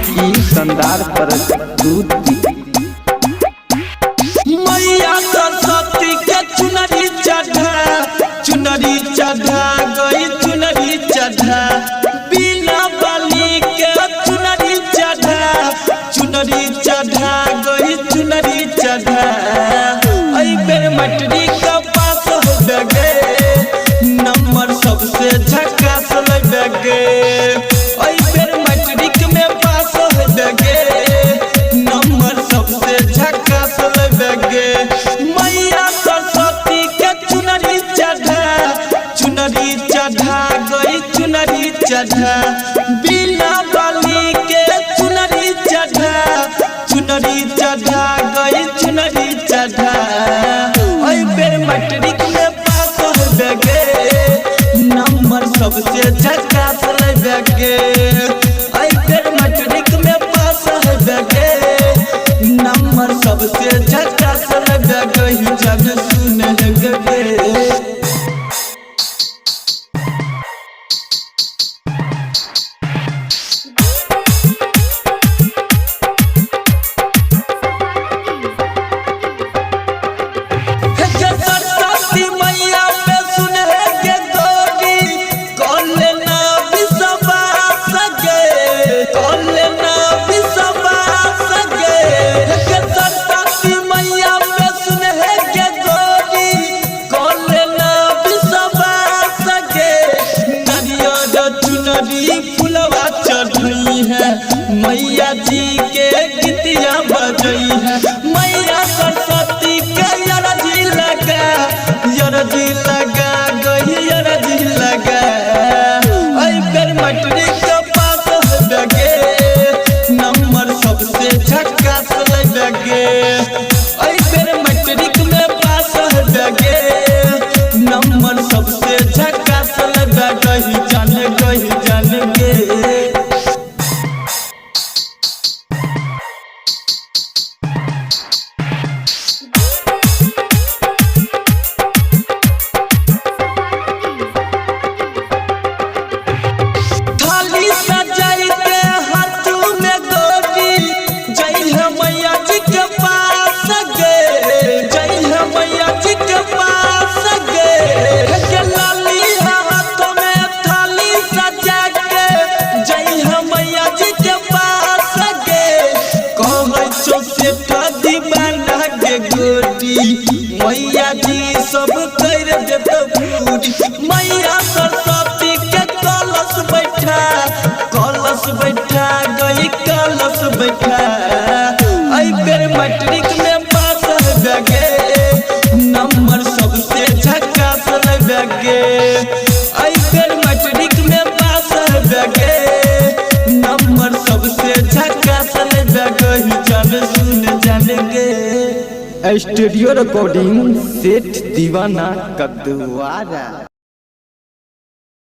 की शानदार प्रस्तुति। मैया सरस्वती के चुनरी चढ़ा गई चुनरी चढ़ा बिना बाली के चुनरी चढ़ा गई चुनरी चढ़ा। आई बेर मटरी का पास हो गए नंबर सबसे झकास लग गए। आई बेर मटरिक में पास हो गए नंबर सबसे झकास लग गए। मैया सरस्वती के चुनरी चढ़ा गई चुनरी चढ़ा बिना बाली के चुनरी चढ़ा गई चुनरी चढ़ा। आई बेर मटरिक में पास हो गए नंबर सबसे झकास लग गए। आई बेर मटरिक में पास हो गए नंबर सबसे झकास लग गई जग सुन गए। फुलवा चढ़ई है मैया जी के गीतिया बजई है। मैया सरस्वती के यरजी लगा गई यरजी लगा। आई बेर मटरिक के पास हो गए नंबर सबसे झकास लग गए। आई बेर मटरिक में पास हो गए नंबर सबसे झकास लग गई जान गे। थाली सजाई के हाथों में गोरी जय है मैया जी के पास गए जय है मैया जी के पास गए। लाली हाथों में थाली सजा के जय है मैया जी के पास गए। कहै छो से दीवाना के गोरी मैया जी सब कर देत पूरी। मैया सरस्वती के कलश बैठा गई कलश बैठा। आई बेर मटरिक में पास हो गए नंबर सबसे झकास लग गए। आई बेर मटरिक में पास हो गए नंबर सबसे झकास लग गई जान सुन जान गे। स्टूडियो रिकॉर्डिंग सेठ दीवाना कद्दुआरा।